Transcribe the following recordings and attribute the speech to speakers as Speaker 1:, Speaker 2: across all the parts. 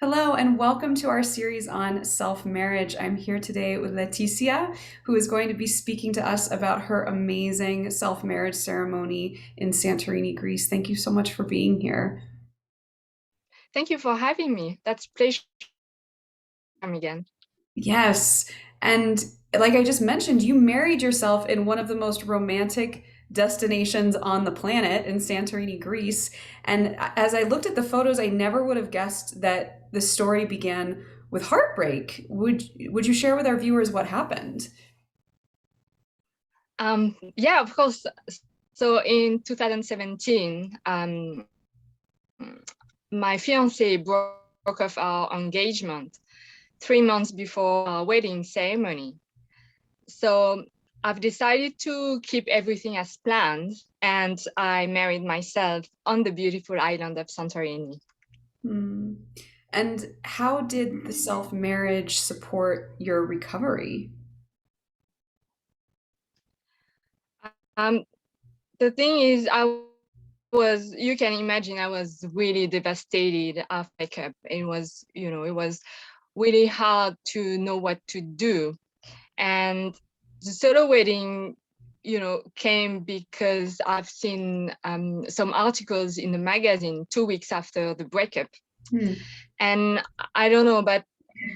Speaker 1: Hello, and welcome to our series on self marriage. I'm here today with Laetitia, who is going to be speaking to us about her amazing self marriage ceremony in Santorini, Greece. Thank you so much for being here.
Speaker 2: Thank you for having me. That's a pleasure again.
Speaker 1: Yes, and like I just mentioned, you married yourself in one of the most romantic destinations on the planet in Santorini, Greece. And as I looked at the photos, I never would have guessed that the story began with heartbreak. Would you share with our viewers what happened?
Speaker 2: Yeah, of course. So in 2017, my fiance broke off our engagement 3 months before our wedding ceremony. So I've decided to keep everything as planned, and I married myself on the beautiful island of Santorini.
Speaker 1: Hmm. And how did the self marriage support your recovery?
Speaker 2: Um, the thing is, you can imagine, I was really devastated after breakup. It was really hard to know what to do. And the solo wedding, came because I've seen some articles in the magazine 2 weeks after the breakup.
Speaker 1: Hmm.
Speaker 2: And I don't know, but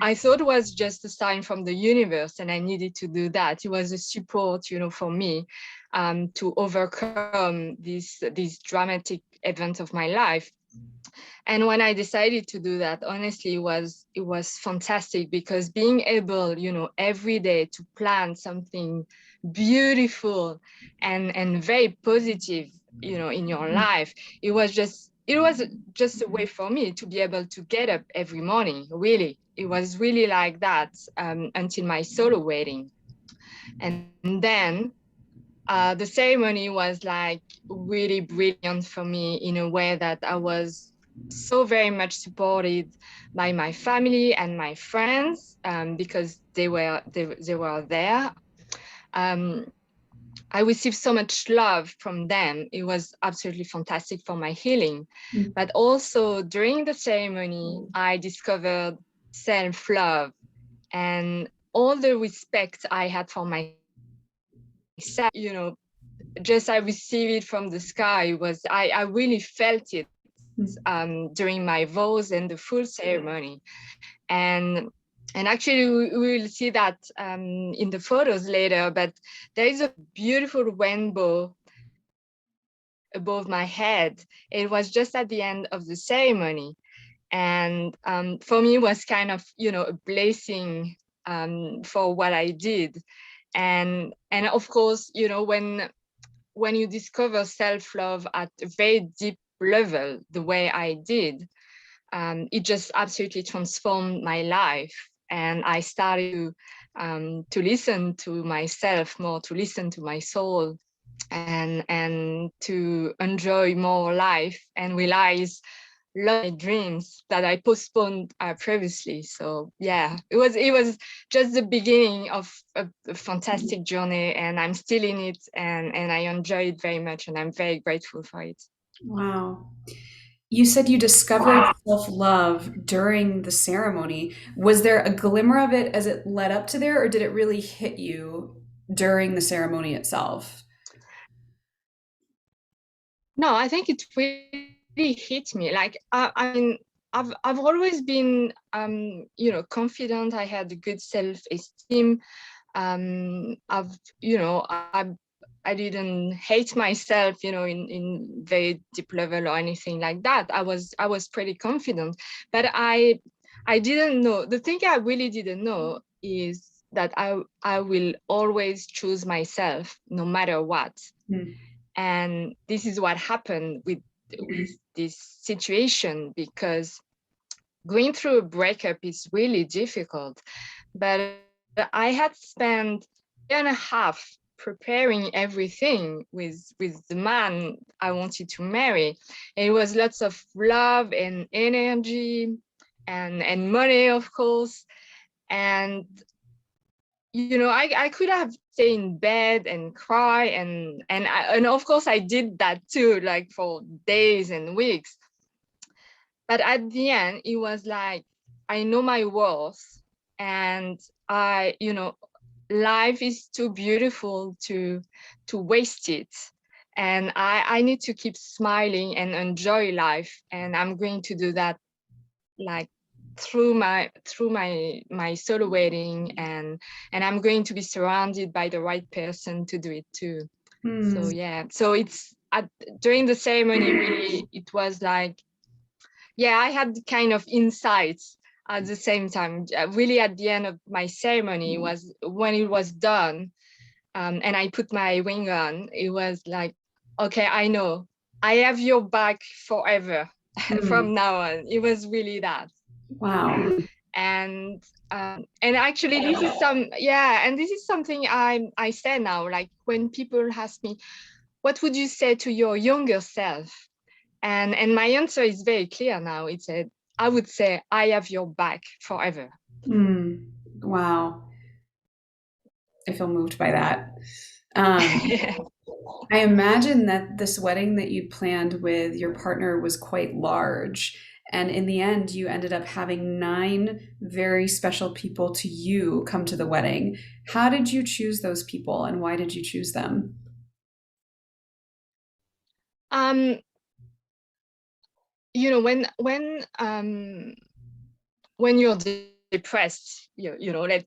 Speaker 2: I thought it was just a sign from the universe, and I needed to do that. It was a support, for me, to overcome this dramatic event of my life. And when I decided to do that, honestly, it was fantastic, because being able, every day to plan something beautiful and very positive, in your life, it was just a way for me to be able to get up every morning. Really, it was really like that, until my solo wedding. And then the ceremony was like really brilliant for me, in a way that I was so very much supported by my family and my friends, because they were there. Um, I received so much love from them. It was absolutely fantastic for my healing. But also during the ceremony, I discovered self-love, and all the respect I had for myself, just I received it from the sky. Was I really felt it, during my vows and the full ceremony. And and actually we will see that, in the photos later, but there is a beautiful rainbow above my head. It was just at the end of the ceremony, and for me it was kind of, a blessing, for what I did. And of course, when you discover self-love at a very deep level, the way I did, it just absolutely transformed my life. And I started to listen to myself more, to listen to my soul, and to enjoy more life, and realize a lot of my dreams that I postponed, previously. So yeah, it was just the beginning of a fantastic journey, and I'm still in it, and I enjoy it very much, and I'm very grateful for it.
Speaker 1: Wow. You said you discovered self-love during the ceremony. Was there a glimmer of it as it led up to there, or did it really hit you during the ceremony itself?
Speaker 2: No, I think it really hit me. Like, I mean, I've always been, confident. I had a good self-esteem. I've, I didn't hate myself, in very deep level or anything like that. I was pretty confident, but I didn't know. The thing I really didn't know is that I will always choose myself no matter what.
Speaker 1: Hmm.
Speaker 2: And this is what happened with this situation, because going through a breakup is really difficult. But I had spent a year and a half preparing everything with the man I wanted to marry. It was lots of love and energy, and money, of course. And I could have stayed in bed and cry, and of course I did that too, like for days and weeks. But at the end, it was like I know my worth, and life is too beautiful to waste it. And I need to keep smiling and enjoy life. And I'm going to do that, like, through my solo wedding, and I'm going to be surrounded by the right person to do it too. So
Speaker 1: Mm.
Speaker 2: yeah, so during the ceremony, really, it was like, yeah, I had kind of insights at the same time. Really, at the end of my ceremony, was when it was done, and I put my ring on. It was like, okay, I know I have your back forever
Speaker 1: Mm.
Speaker 2: from now on. It was really that.
Speaker 1: Wow.
Speaker 2: And actually, this is something I say now. Like, when people ask me, what would you say to your younger self? And my answer is very clear now. It said, I would say, I have your back forever.
Speaker 1: Mm. Wow. I feel moved by that. Um, I imagine that this wedding that you planned with your partner was quite large. And in the end, you ended up having 9 very special people to you come to the wedding. How did you choose those people and why did you choose them?
Speaker 2: um, you know, when you're depressed,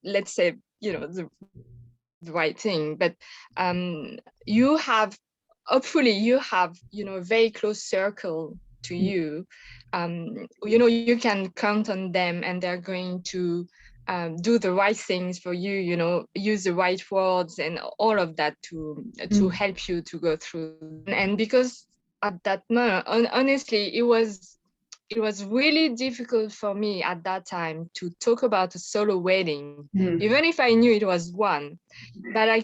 Speaker 2: let's say, the right thing, but um, you have, hopefully you have, a very close circle to you. You can count on them, and they're going to do the right things for you, use the right words and all of that to
Speaker 1: Mm.
Speaker 2: help you to go through. And because at that moment, honestly, it was really difficult for me at that time to talk about a solo wedding,
Speaker 1: Mm.
Speaker 2: even if I knew it was one. But I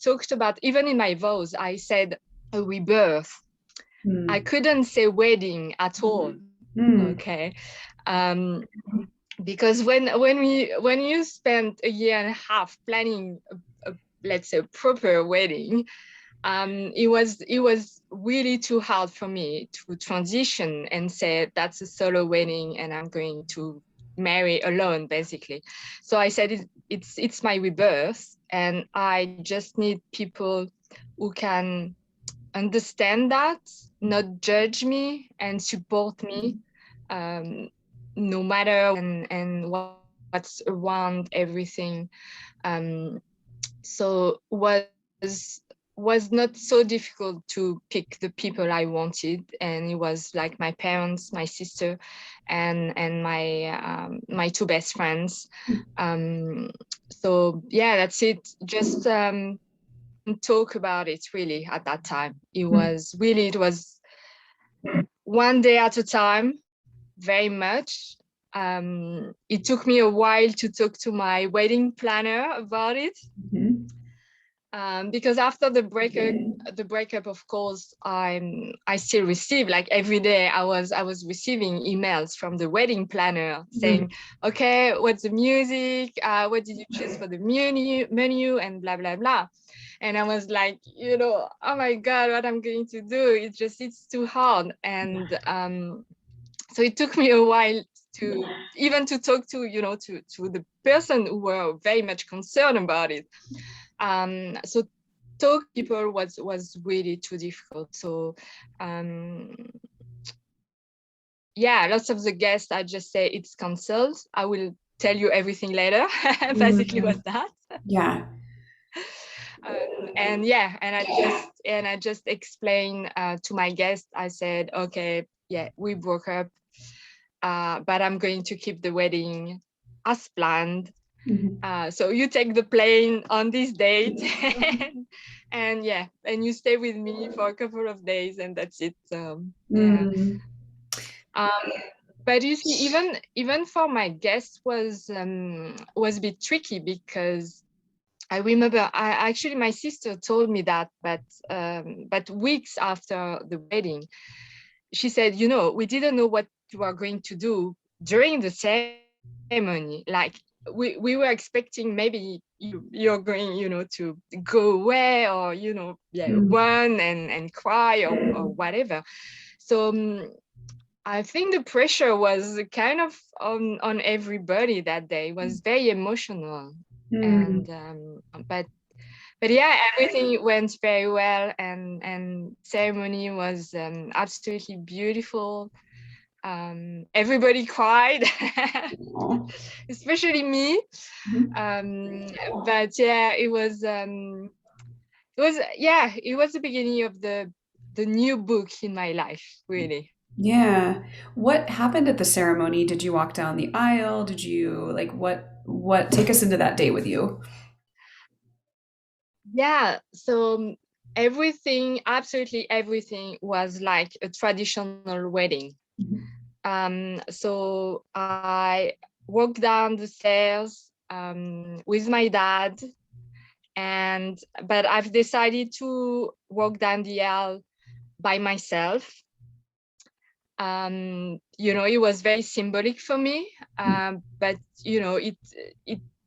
Speaker 2: talked about, even in my vows, I said a rebirth. I
Speaker 1: Mm.
Speaker 2: couldn't say wedding at all.
Speaker 1: Mm.
Speaker 2: Okay. Um, because when you spend a year and a half planning let's say, a proper wedding, it was really too hard for me to transition and say that's a solo wedding and I'm going to marry alone, basically. So I said it's my rebirth, and I just need people who can understand that, not judge me, and support me, um, no matter and what's around everything. Um, so was not so difficult to pick the people I wanted, and it was like my parents, my sister, and my 2 best friends. Um, so yeah, that's it. Just talk about it, really. At that time, it was one day at a time, very much. It took me a while to talk to my wedding planner about it,
Speaker 1: Mhm.
Speaker 2: because after the breakup, of course, I still receive, like, every day I was receiving emails from the wedding planner
Speaker 1: Mm.
Speaker 2: saying, okay, what's the music, what did you choose for the menu, and blah blah blah. And I was like, oh my god, what I'm going to do, it's too hard. And so it took me a while to even to talk to the person who were very much concerned about it. So talk people was really too difficult. So um, yeah, lots of the guests, I just say it's cancelled. I will tell you everything later. Basically
Speaker 1: Mm.
Speaker 2: was that.
Speaker 1: Yeah.
Speaker 2: And yeah, and I just explained to my guests. I said, okay, yeah, we broke up, but I'm going to keep the wedding as planned.
Speaker 1: Mhm.
Speaker 2: So you take the plane on this date, and yeah, and you stay with me for a couple of days, and that's it. Yeah.
Speaker 1: Mm.
Speaker 2: Um, but you see, even for my guests was a bit tricky, because I remember, actually my sister told me that, but weeks after the wedding, she said, we didn't know what you are going to do during the ceremony. Like, we were expecting maybe you're going, to go away, or, yeah,
Speaker 1: Mm.
Speaker 2: run and cry, or whatever. So I think the pressure was kind of on everybody that day. It was very emotional,
Speaker 1: Mm.
Speaker 2: and but but yeah, everything went very well, and ceremony was absolutely beautiful. Everybody cried,
Speaker 1: Aw.
Speaker 2: especially me.
Speaker 1: Mhm.
Speaker 2: Um, but yeah, it was yeah, it was the beginning of the new book in my life, really.
Speaker 1: Yeah. What happened at the ceremony? Did you walk down the aisle? Did you like what take us into that day with you?
Speaker 2: Yeah, so everything, absolutely everything was like a traditional wedding.
Speaker 1: Mhm.
Speaker 2: So I walked down the stairs with my dad, and but I've decided to walk down the aisle by myself. It was very symbolic for me, but it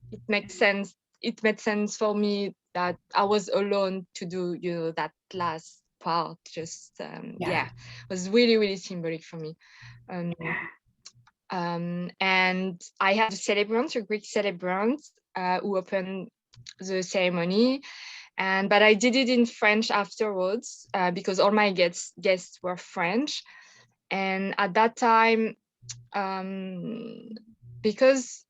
Speaker 2: it makes sense. It made sense for me that I was alone to do, that last part. Just
Speaker 1: Yeah.
Speaker 2: yeah, was really really symbolic for me. Um, and I had a celebrant, a Greek celebrant, who opened the ceremony, and but I did it in French afterwards, because all my guests were French, and at that time, um, because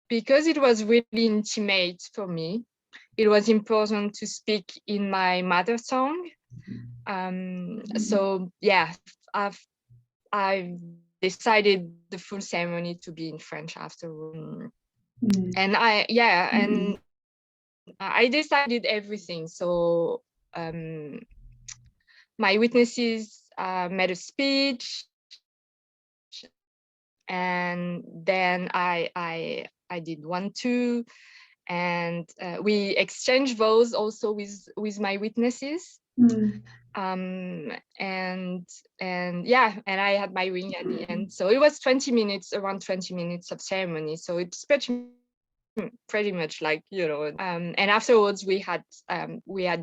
Speaker 2: because it was really intimate for me, it was important to speak in my mother tongue. So yeah, I've I decided the full ceremony to be in French afterward.
Speaker 1: Mm.
Speaker 2: And I decided everything. So um, my witnesses made a speech, and then I did one too, and we exchanged vows also with my witnesses.
Speaker 1: Mm.
Speaker 2: um and and yeah, and I had my ring at the end, so it was 20 minutes, around 20 minutes of ceremony, so it's pretty much like, and afterwards we had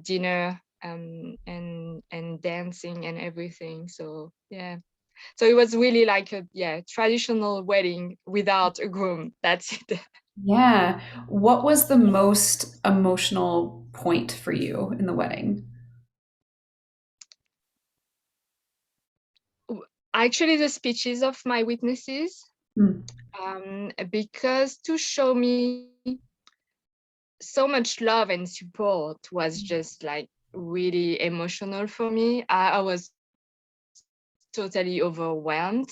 Speaker 2: dinner, and dancing and everything, so yeah, so it was really like a, yeah, traditional wedding without a groom. That's it.
Speaker 1: Yeah. What was the most emotional point for you in the wedding?
Speaker 2: Actually, the speeches of my witnesses,
Speaker 1: Mm.
Speaker 2: because to show me so much love and support was just like really emotional for me. I was totally overwhelmed.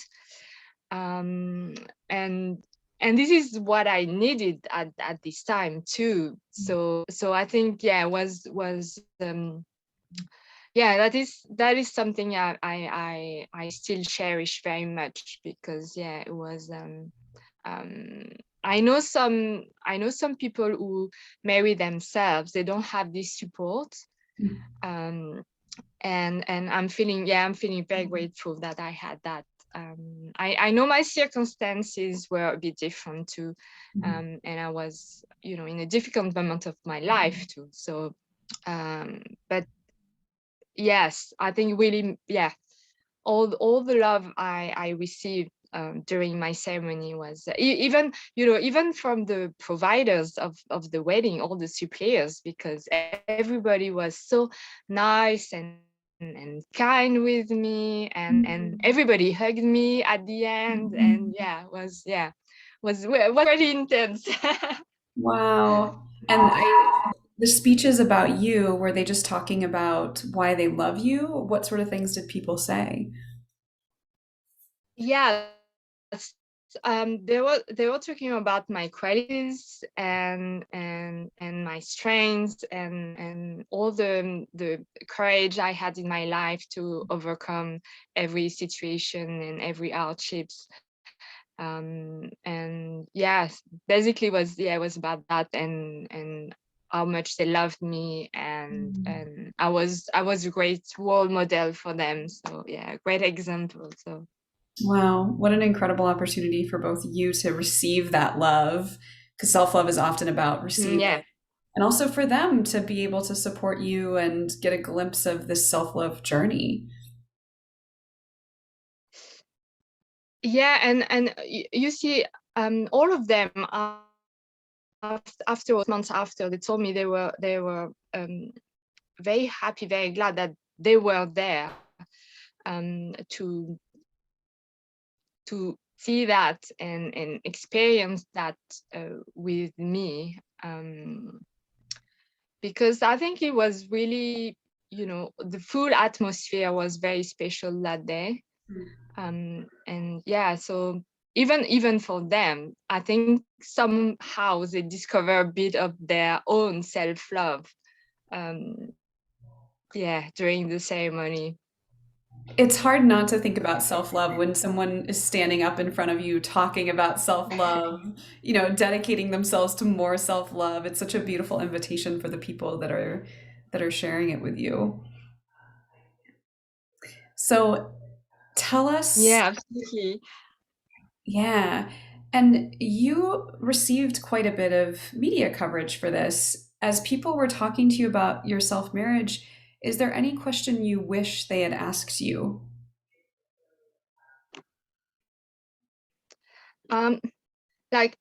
Speaker 2: Um, and and this is what I needed at this time too. So I think, yeah, was yeah, that is something I still cherish very much, because yeah, it was um I know some people who marry themselves, they don't have this support. um and I'm feeling very grateful that I had that. I know my circumstances were a bit different too, and I was, in a difficult moment of my life too, so but yes, I think really, yeah, all the love I received during my ceremony was, even from the providers of the wedding, all the suppliers, because everybody was so nice and kind with me, and everybody hugged me at the end, and yeah, was really intense.
Speaker 1: Wow. And the speeches about you, were they just talking about why they love you? What sort of things did people say?
Speaker 2: Yes. They were talking about my qualities and my strengths, and all the courage I had in my life to overcome every situation and every hardships. And yes, basically was about that, and how much they loved me, and I was a great role model for them. So yeah, great example. So
Speaker 1: Wow, what an incredible opportunity for both you to receive that love, because self love is often about receiving,
Speaker 2: yeah.
Speaker 1: and also for them to be able to support you and get a glimpse of this self love journey.
Speaker 2: Yeah, and you see, all of them after months after, they told me they were very happy, very glad that they were there, to see that and experience that with me, because I think it was really, the full atmosphere was very special that day. And yeah, so even for them, I think somehow they discover a bit of their own self-love, um yeah, during the ceremony.
Speaker 1: It's hard not to think about self-love when someone is standing up in front of you talking about self-love, dedicating themselves to more self-love. It's such a beautiful invitation for the people that are sharing it with you. So tell us,
Speaker 2: Yeah, absolutely.
Speaker 1: yeah. And you received quite a bit of media coverage for this. As people were talking to you about your self-marriage, is there any question you wish they had asked you?
Speaker 2: um like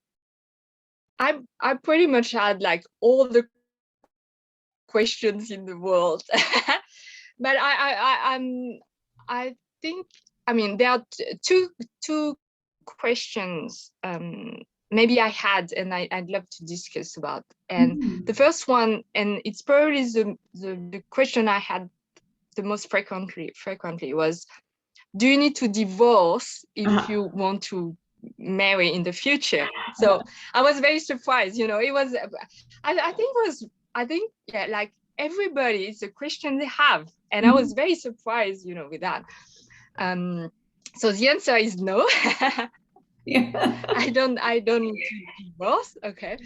Speaker 2: I pretty much had like all the questions in the world. But I think, I mean, there are two questions, maybe I had, and I'd love to discuss about. And
Speaker 1: Mhm.
Speaker 2: the first one, and it's probably the question I had the most frequently was, do you need to divorce if
Speaker 1: Uh-huh.
Speaker 2: you want to marry in the future? So I was very surprised. It was, I think it was, I think, yeah, like everybody, it's a question they have. And I was
Speaker 1: Mhm.
Speaker 2: very surprised, with that. Um, so the answer is no.
Speaker 1: Yeah.
Speaker 2: I don't need to divorce. Okay.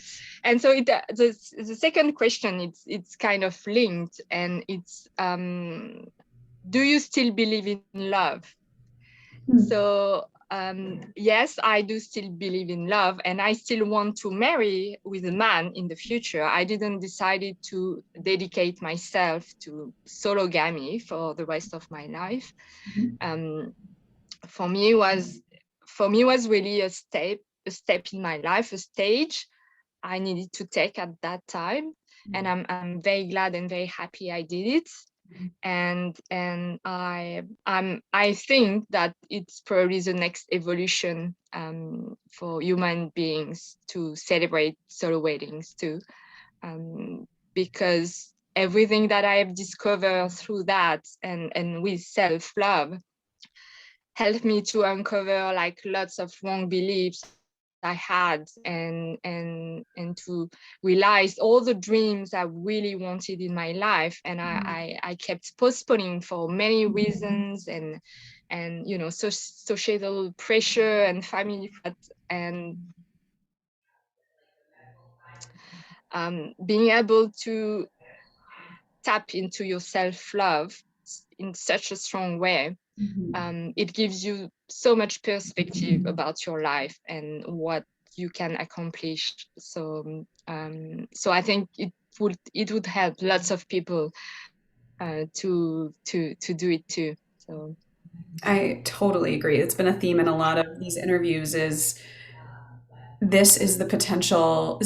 Speaker 2: And so the second question, it's kind of linked, and it's, do you still believe in love? So yes, I do still believe in love, and I still want to marry with a man in the future. I didn't decide to dedicate myself to sologamy for the rest of my life. Um, for me was for me was really a step in my life, a stage I needed to take at that time, and I'm very glad and very happy I did it. And I think that it's probably the next evolution, for human beings to celebrate solo weddings too, because everything that I have discovered through that, and with self-love, helped me to uncover like lots of wrong beliefs I had, and to realize all the dreams I really wanted in my life, and I kept postponing for many reasons, and societal pressure and family and being able to tap into your self-love in such a strong way, it gives you so much perspective about your life and what you can accomplish. So I think it would help lots of people to do it too. So
Speaker 1: I totally agree. It's been a theme in a lot of these interviews is this is a potential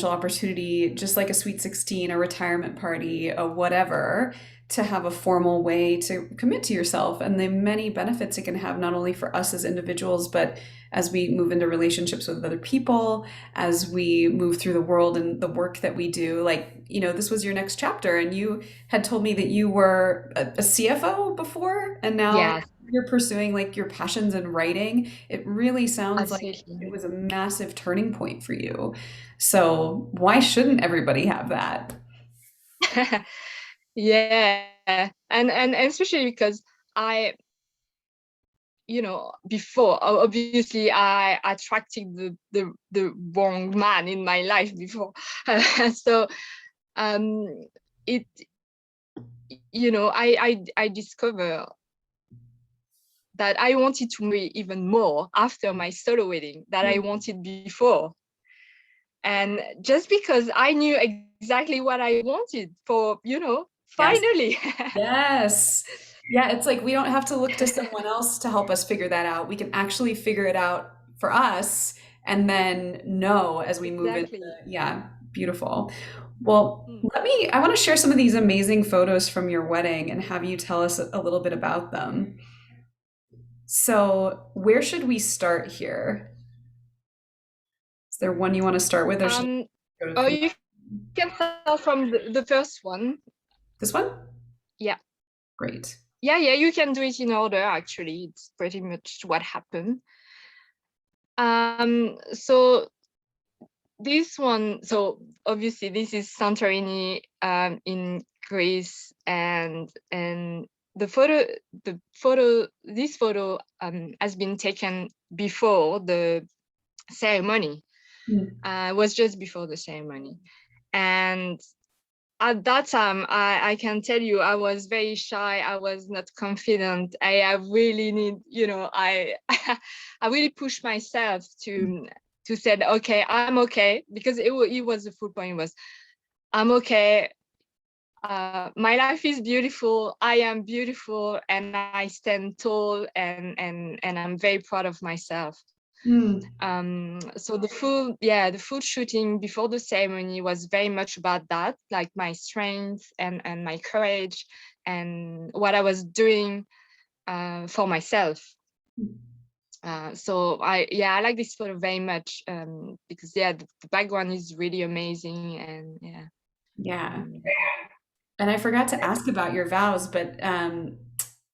Speaker 1: opportunity, just like a sweet 16, a retirement party, a whatever, to have a formal way to commit to yourself and the many benefits it can have, not only for us as individuals, but as we move into relationships with other people, as we move through the world and the work that we do. Like, this was your next chapter, and you had told me that you were a CFO before, and now
Speaker 2: yeah,
Speaker 1: you're pursuing like your passions in writing. It really sounds like it
Speaker 2: absolutely.
Speaker 1: was a massive turning point for you. So why shouldn't everybody have that?
Speaker 2: Yeah, and especially because I, before, obviously I attracted the wrong man in my life before. So um it I discovered that I wanted to marry even more after my solo wedding that I wanted before. And just because I knew exactly what I wanted for,
Speaker 1: Yes.
Speaker 2: finally.
Speaker 1: Yes. Yeah, it's like we don't have to look to someone else to help us figure that out. We can actually figure it out for us and then know as we move into,
Speaker 2: Exactly.
Speaker 1: yeah, beautiful. Well,
Speaker 2: Mm.
Speaker 1: I want to share some of these amazing photos from your wedding and have you tell us a little bit about them. So, where should we start here? Is there one you want to start with, or should
Speaker 2: Um,
Speaker 1: I go to
Speaker 2: or
Speaker 1: chron-
Speaker 2: you can start from the first one.
Speaker 1: this one?
Speaker 2: Yeah.
Speaker 1: Great.
Speaker 2: Yeah, you can do it in order, actually. It's pretty much what happened. So this one, so obviously this is Santorini in Greece, and the photo, this photo has been taken before the ceremony.
Speaker 1: Mm.
Speaker 2: Was just before the ceremony, and at that time, I can tell you, I was very shy. I was not confident. I really need, I really pushed myself to say, okay, I'm okay, because it was the full point was, I'm okay. My life is beautiful. I am beautiful, and I stand tall, and I'm very proud of myself.
Speaker 1: Mm.
Speaker 2: So the full shooting before the ceremony was very much about that, like my strength and my courage and what I was doing for myself. So I like this photo very much, because the background is really amazing, and yeah.
Speaker 1: Yeah.
Speaker 2: um,
Speaker 1: And I forgot to ask about your vows, but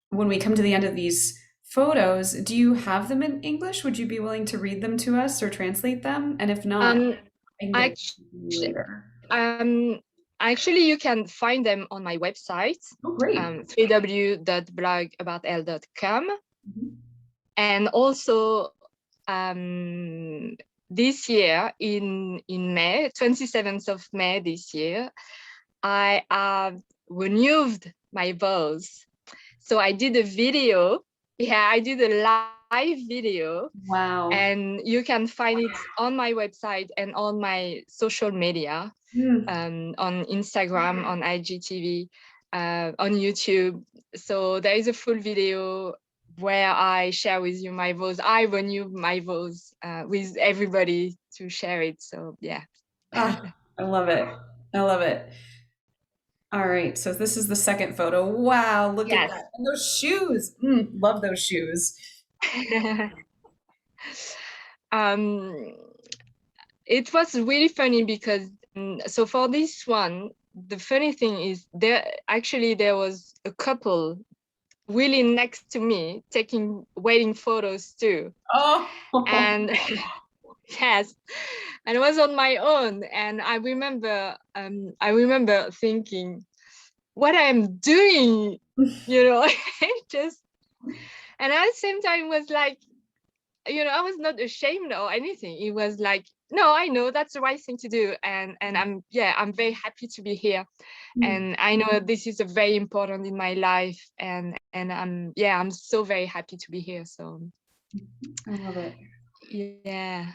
Speaker 1: when we come to the end of these photos, do you have them in English? Would you be willing to read them to us or translate them? And if not,
Speaker 2: um,
Speaker 1: I can get it
Speaker 2: actually,
Speaker 1: to you later.
Speaker 2: actually, you can find them on my website,
Speaker 1: Oh, great.
Speaker 2: 3w.blogaboutl.com.
Speaker 1: Mhm.
Speaker 2: And also, um, this year in May, 27th of May this year, I have renewed my vows. So I did a video. Yeah, I did a live video,
Speaker 1: Wow.
Speaker 2: and you can find it on my website and on my social media,
Speaker 1: Mm.
Speaker 2: on Instagram, on IGTV, on YouTube. So there is a full video where I share with you my vows. I renew my vows with everybody to share it. So yeah.
Speaker 1: Ah, I love it. I love it. All right, so this is the second photo. Wow, look at
Speaker 2: Yes.
Speaker 1: that. And those shoes. Love those shoes.
Speaker 2: um, it was really funny because so for this one, the funny thing is there was a couple really next to me taking wedding photos too.
Speaker 1: Oh,
Speaker 2: And yes, and it was on my own. And I remember thinking what I'm doing, you know, just, and at the same time it was like, I was not ashamed or anything. It was like, no, I know that's the right thing to do, and I'm very happy to be here, and I know this is a very important in my life, and I'm so very happy to be here. So
Speaker 1: I love it.
Speaker 2: yeah,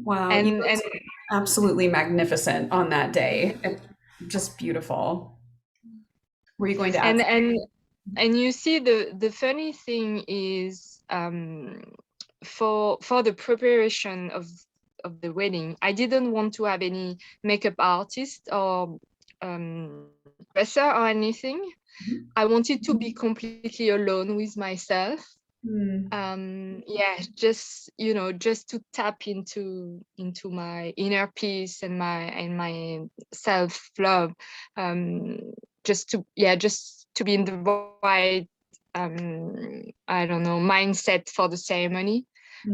Speaker 1: Wow, you
Speaker 2: and
Speaker 1: looked absolutely magnificent on that day. Just beautiful. Were you going to add
Speaker 2: and
Speaker 1: something?
Speaker 2: and and you see, the funny thing is, for the preparation of the wedding, I didn't want to have any makeup artist or dresser or anything. I wanted to be completely alone with myself.
Speaker 1: Hmm.
Speaker 2: Yeah, just to tap into my inner peace and my self love. um just to be in the right, I don't know, mindset for the ceremony.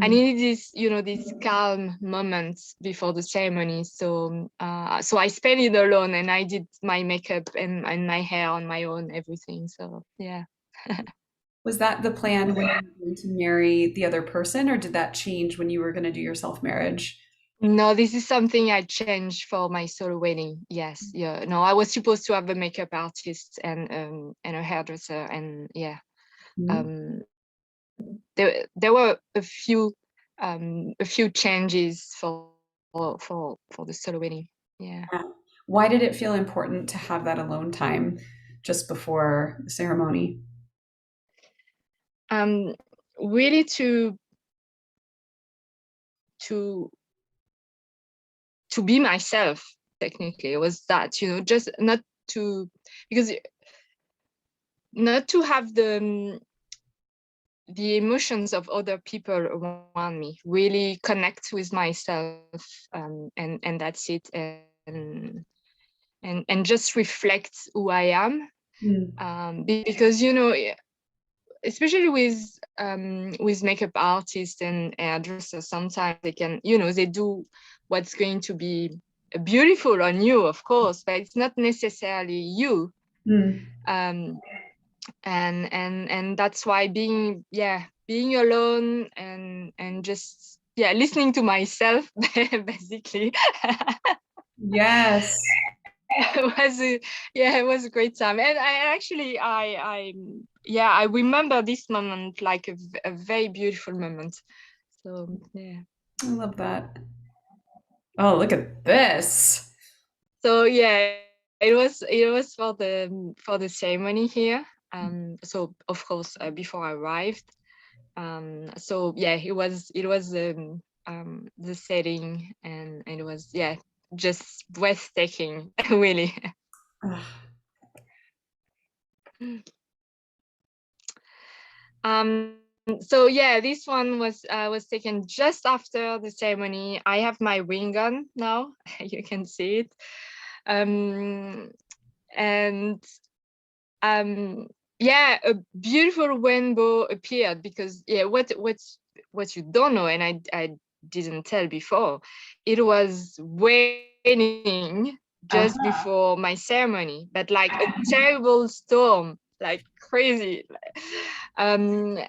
Speaker 2: I
Speaker 1: Hmm.
Speaker 2: needed these calm moments before the ceremony. So I spent it alone, and I did my makeup and my hair on my own, everything. So yeah.
Speaker 1: Was that the plan when you were going to marry the other person, or did that change when you were going to do your self-marriage?
Speaker 2: No, this is something I changed for my solo wedding. Yes, yeah. No, I was supposed to have a makeup artist and a hairdresser, and yeah.
Speaker 1: Hmm.
Speaker 2: Um, there were a few changes for the solo wedding. Yeah.
Speaker 1: Yeah. Why did it feel important to have that alone time just before the ceremony?
Speaker 2: um really to to be myself. Technically, it was that, just not to, because not to have the emotions of other people around me, really connect with myself, and that's it, and just reflect who I am,
Speaker 1: Mm.
Speaker 2: because especially with makeup artists and hairdressers, sometimes they can, they do what's going to be beautiful on you, of course, but it's not necessarily you.
Speaker 1: Mm.
Speaker 2: um and that's why being alone and just listening to myself basically
Speaker 1: Yes.
Speaker 2: was it was a great time. And I actually I remember this moment like a very beautiful moment. So yeah.
Speaker 1: I love that. Oh, look at this.
Speaker 2: So yeah, it was for the ceremony here. So of course, before I arrived. So yeah, it was the setting, and it was, just breathtaking, really.
Speaker 1: Ah,
Speaker 2: um so yeah, this one was taken just after the ceremony. I have my ring on now. You can see it. Um and yeah, a beautiful rainbow appeared, because what you don't know, and I didn't tell before, it was raining just
Speaker 1: uh-huh.
Speaker 2: before my ceremony, but like a terrible storm, like crazy. And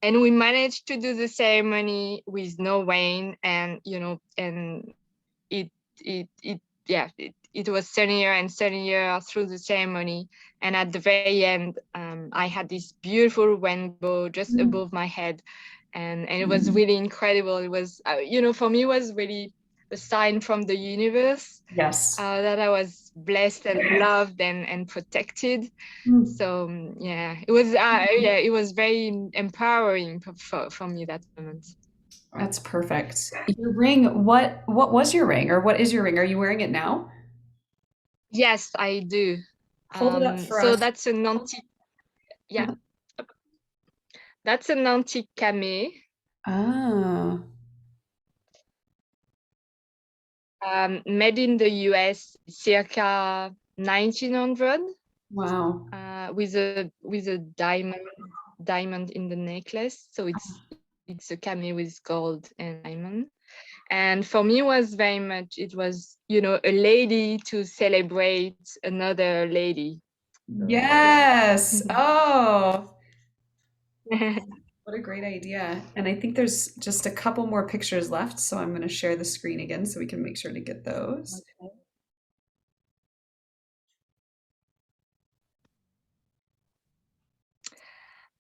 Speaker 2: we managed to do the ceremony with no rain, and it it yeah, it was sunnier and sunnier through the ceremony. And at the very end, I had this beautiful rainbow just
Speaker 1: Mm.
Speaker 2: above my head, and it was really incredible. It was, for me, it was really a sign from the universe,
Speaker 1: Yes.
Speaker 2: that I was blessed and loved and protected.
Speaker 1: Mm.
Speaker 2: So it was very empowering for me, that moment.
Speaker 1: That's perfect. Your ring, what was your ring or what is your ring? Are you wearing it now?
Speaker 2: Yes, I do.
Speaker 1: Hold it up for
Speaker 2: So
Speaker 1: us.
Speaker 2: that's an antique. Yeah, that's an antique camé,
Speaker 1: Ah,
Speaker 2: made in the US circa 1900,
Speaker 1: wow.
Speaker 2: with a diamond in the necklace. So it's a camé with gold and diamond. And for me, was very much, it was, a lady to celebrate another lady. So yeah.
Speaker 1: Yes. Oh, what a great idea. And I think there's just a couple more pictures left, so I'm going to share the screen again so we can make sure to get those.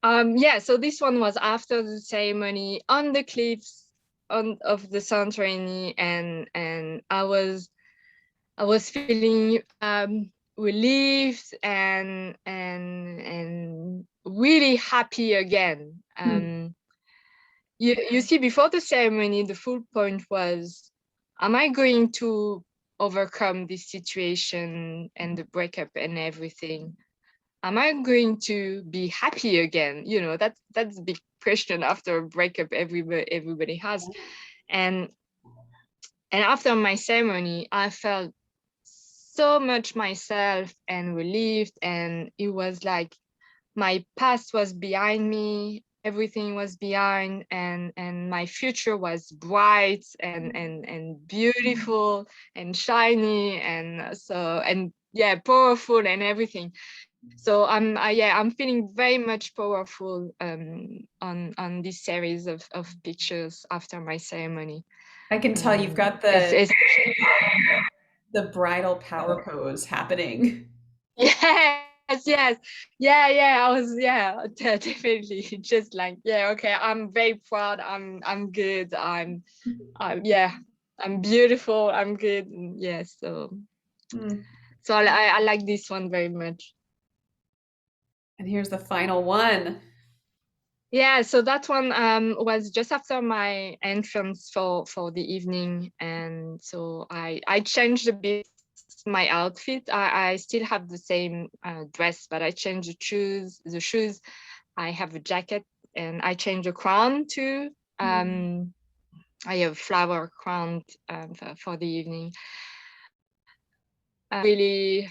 Speaker 2: Yeah, so this one was after the ceremony on the cliffs of the Santorini, and I was feeling relieved and really happy again.
Speaker 1: Hmm.
Speaker 2: You see, before the ceremony, the full point was, am I going to overcome this situation and the breakup and everything? Am I going to be happy again? That's a big question after a breakup everybody has. And and after my ceremony, I felt so much myself and relieved, and it was like my past was behind me, everything was behind, and my future was bright and beautiful and shiny, and yeah, powerful and everything. So I'm feeling very much powerful, on this series of pictures after my ceremony.
Speaker 1: I can tell you've got
Speaker 2: It's
Speaker 1: the bridal power pose happening.
Speaker 2: Yes, yes, yeah. I was, definitely just like, yeah, okay. I'm very proud. I'm good. Yeah, I'm beautiful. I'm good. Yeah,
Speaker 1: Hmm.
Speaker 2: so I like this one very much.
Speaker 1: And here's the final one.
Speaker 2: Yeah, so that one was just after my entrance for the evening, and so I changed a bit my outfit. I still have the same dress, but I changed the shoes. The shoes. I have a jacket, and I changed the crown too.
Speaker 1: Mm.
Speaker 2: I have flower crown for the evening. Really,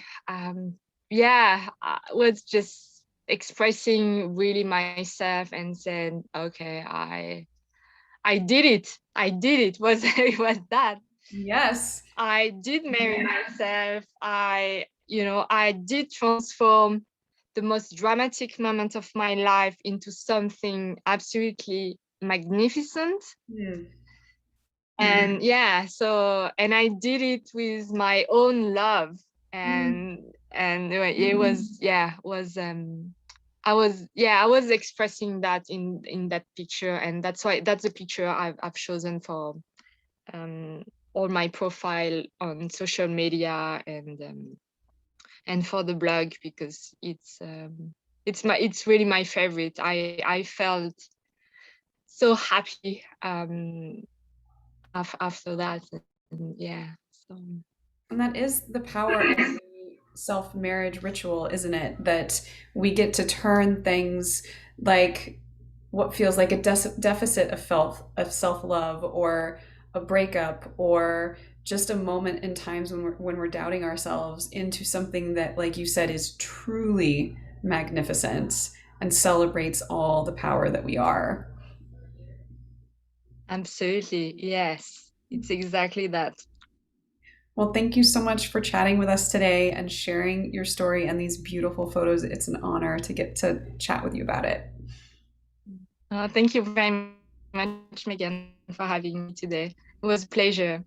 Speaker 2: yeah, I was just expressing really myself and said, okay, I did it. I did it. Was it was that.
Speaker 1: Yes.
Speaker 2: I did marry myself. I did transform the most dramatic moment of my life into something absolutely magnificent.
Speaker 1: Mm.
Speaker 2: And yeah, so and I did it with my own love,
Speaker 1: Mm.
Speaker 2: and it was yeah was I was expressing that in that picture, and that's the picture I've chosen for um all my profile on social media, and for the blog, because it's really my favorite. I felt so happy after that, and yeah, so
Speaker 1: And that is the power of the self marriage ritual, isn't it? That we get to turn things like what feels like a deficit of self love, or a breakup, or just a moment in times when we're doubting ourselves, into something that, like you said, is truly magnificent and celebrates all the power that we are.
Speaker 2: absolutely, yes, it's exactly that.
Speaker 1: Well, thank you so much for chatting with us today and sharing your story and these beautiful photos. It's an honor to get to chat with you about it.
Speaker 2: Thank you very much, Megan, for having me today. It was a pleasure.